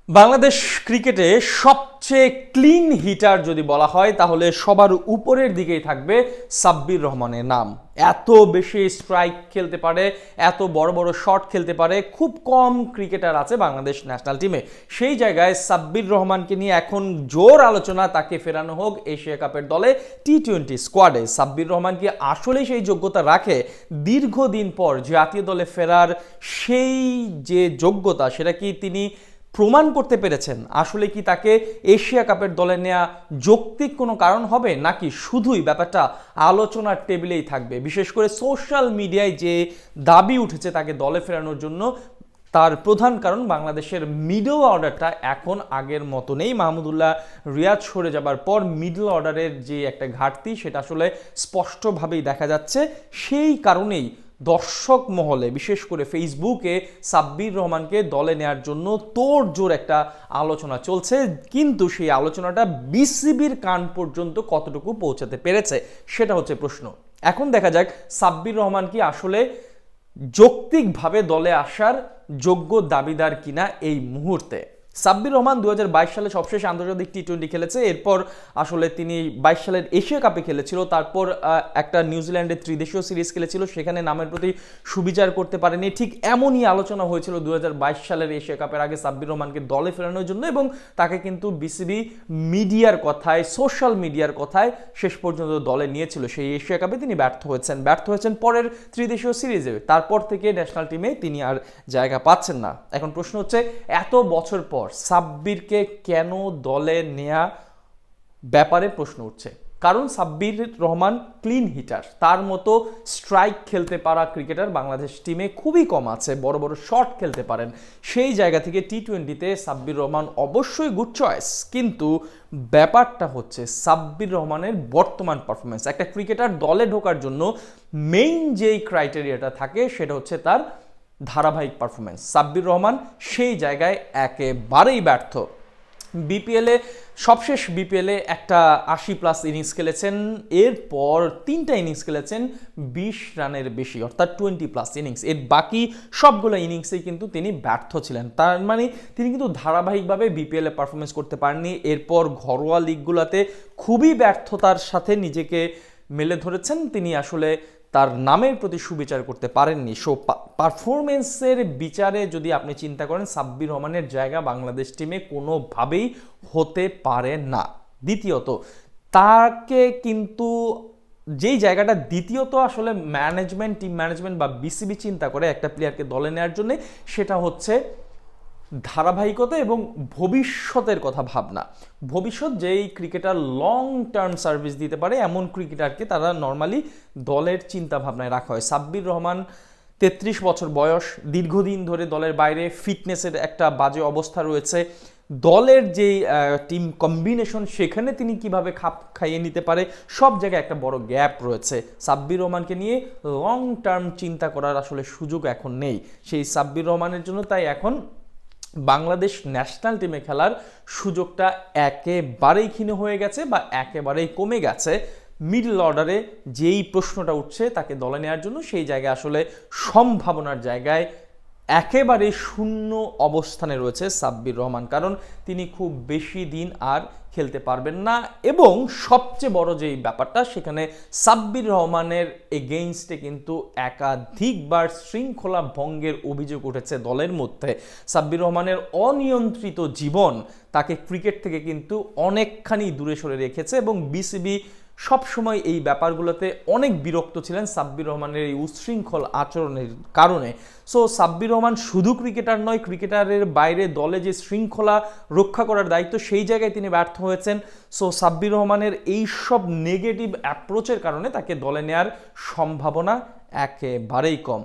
বাংলাদেশ ক্রিকেটে সবচেয়ে clean heater যদি বলা হয় তাহলে সবার উপরের দিকেই থাকবে সাব্বির রহমানের নাম। এত বেশি স্ট্রাইক খেলতে পারে, এত বড় বড় শট খেলতে পারে, খুব কম ক্রিকেটার আছে বাংলাদেশ ন্যাশনাল টিমে। সেই জায়গায় সাব্বির রহমানকে নিয়ে এখন জোর আলোচনা, তাকে ফেরানো হোক এশিয়া কাপের দলে, টি-20 স্কোয়াডে। সাব্বির রহমান কি আসলেই সেই যোগ্যতা রাখে দীর্ঘদিন পর জাতীয় দলে ফেরার? সেই যে যোগ্যতা সেটা কি তিনি প্রমাণ করতে পেরেছেন? আসলে কি তাকে এশিয়া কাপের দলে নেওয়া যৌক্তিক কোনো কারণ হবে, নাকি শুধুই ব্যাপারটা আলোচনার টেবিলেই থাকবে? বিশেষ করে সোশ্যাল মিডিয়ায় যে দাবি উঠেছে তাকে দলে ফেরানোর জন্য, তার প্রধান কারণ বাংলাদেশের মিডল অর্ডারটা এখন আগের মতো নেই। মাহমুদুল্লাহ রিয়াদ সরে যাবার পর মিডল অর্ডারের যে একটা ঘাটতি সেটা আসলে স্পষ্টভাবেই দেখা যাচ্ছে। সেই কারণেই দর্শক মহলে, বিশেষ করে ফেসবুকে, সাব্বির রহমানকে দলে নেওয়ার জন্য তোড়জোড় একটা আলোচনা চলছে। কিন্তু সেই আলোচনাটা বিসিবির কান পর্যন্ত কতটুকু পৌঁছাতে পেরেছে সেটা হচ্ছে প্রশ্ন। এখন দেখা যাক সাব্বির রহমান কি আসলে যৌক্তিকভাবে দলে আসার যোগ্য দাবিদার কিনা এই মুহূর্তে। সাব্বির রহমান 2022 সালে সবশেষ আন্তর্জাতিক টি-20 খেলেছে। এরপর আসলে তিনি 22 সালের এশিয়া কাপে খেলেছিল, তারপর একটা নিউজিল্যান্ডের ত্রিদেশীয় সিরিজ খেলেছিল, সেখানে নামের প্রতি সুবিচার করতে পারেনি। ঠিক এমনই আলোচনা হয়েছিল 2022 সালের এশিয়া কাপের আগে সাব্বির রহমানকে দলে ফেরানোর জন্য, এবং তাকে কিন্তু বিসিবি মিডিয়ার কথায়, সোশ্যাল মিডিয়ার কথায় শেষ পর্যন্ত দলে নিয়েছিল। সেই এশিয়া কাপে তিনি ব্যর্থ হয়েছেন পরের ত্রিদেশীয় সিরিজে। তারপর থেকে ন্যাশনাল টিমে তিনি আর জায়গা পাচ্ছেন না। এখন প্রশ্ন হচ্ছে, এত বছর পর সাব্বিরকে কেন দলে নেয়া ব্যাপারে প্রশ্ন উঠছে। কারণ সাব্বির রহমান ক্লিন হিটার, তার মতো স্ট্রাইক খেলতে পারা ক্রিকেটার বাংলাদেশ টিমে খুবই কম আছে। বড় বড় শট খেলতে পারেন। সেই জায়গা থেকে টি-20তে সাব্বির রহমান অবশ্যই গুড চয়েস। কিন্তু ব্যাপারটা হচ্ছে সাব্বির রহমানের বর্তমান পারফরমেন্স। একটা ক্রিকেটার দলে ঢোকার জন্য মেইন যেই ক্রাইটেরিয়াটা থাকে সেটা হচ্ছে তার ধারাবাহিক পারফরমেন্স। সাব্বির রহমান সেই জায়গায় একেবারেই ব্যর্থ। বিপিএলে, সবশেষ বিপিএলে একটা 80+ ইনিংস খেলেছেন, এরপর 3টা ইনিংস খেলেছেন 20 রানের বেশি, অর্থাৎ 20+ ইনিংস। এর বাকি সবগুলো ইনিংসেই কিন্তু তিনি ব্যর্থ ছিলেন। তার মানে তিনি কিন্তু ধারাবাহিকভাবে বিপিএলে পারফরমেন্স করতে পারেননি। এরপর ঘরোয়া লিগগুলোতে খুবই ব্যর্থতার সাথে নিজেকে মেলে ধরেছেন। তিনি আসলে তার নামের প্রতি সুবিচার করতে পারেননি। সো পারফরমেন্সের বিচারে যদি আপনি চিন্তা করেন, সাব্বির রহমানের জায়গা বাংলাদেশ টিমে কোনোভাবেই হতে পারে না। দ্বিতীয়ত, তাকে কিন্তু যেই জায়গাটা দ্বিতীয়ত আসলে টিম ম্যানেজমেন্ট বা বিসিবি চিন্তা করে একটা প্লেয়ারকে দলে নেওয়ার জন্য, সেটা হচ্ছে ধারাবাহিকতা এবং ভবিষ্যতের কথা ভাবনা। ভবিষ্যৎ যেই ক্রিকেটার লং টার্ম সার্ভিস দিতে পারে এমন ক্রিকেটারকে তারা নর্মালি দলের চিন্তা ভাবনায় রাখা হয়। সাব্বির রহমান 33 বছর বয়স, দীর্ঘদিন ধরে দলের বাইরে, ফিটনেসের একটা বাজে অবস্থা রয়েছে। দলের যেই টিম কম্বিনেশন সেখানে তিনি কিভাবে খাপ খাইয়ে নিতে পারে, সব জায়গায় একটা বড় গ্যাপ রয়েছে। সাব্বির রহমানকে নিয়ে লং টার্ম চিন্তা করার আসলে সুযোগ এখন নেই সেই সাব্বির রহমানের জন্য। তাই এখন বাংলাদেশ ন্যাশনাল টিমে খেলার সুযোগটা একেবারেই ক্ষীণ হয়ে গেছে বা একেবারেই কমে গেছে। মিডল অর্ডারে যেই প্রশ্নটা উঠছে তাকে দলে নেওয়ার জন্য, সেই জায়গায় আসলে সম্ভাবনার জায়গায় একেবারে শূন্য অবস্থানে রয়েছে সাব্বির রহমান। কারণ তিনি খুব বেশি দিন আর খেলতে পারবেন না। এবং সবচেয়ে বড় যেই ব্যাপারটা, সেখানে সাব্বির রহমানের এগেইনস্টে কিন্তু একাধিকবার শৃঙ্খলা ভঙ্গের অভিযোগ উঠেছে দলের মধ্যে। সাব্বির রহমানের অনিয়ন্ত্রিত জীবন তাকে ক্রিকেট থেকে কিন্তু অনেকখানি দূরে সরে রেখেছে, এবং বিসিবি সবসময় এই ব্যাপারগুলোতে অনেক বিরক্ত ছিলেন সাব্বির রহমানের এই উচ্ছৃঙ্খল আচরণের কারণে। সো সাব্বির রহমান শুধু ক্রিকেটার নয়, ক্রিকেটারের বাইরে দলে যে শৃঙ্খলা রক্ষা করার দায়িত্ব, সেই জায়গায় তিনি ব্যর্থ হয়েছেন। সো সাব্বির রহমানের এই সব নেগেটিভ অ্যাপ্রোচের কারণে তাকে দলে নেওয়ার সম্ভাবনা একেবারেই কম।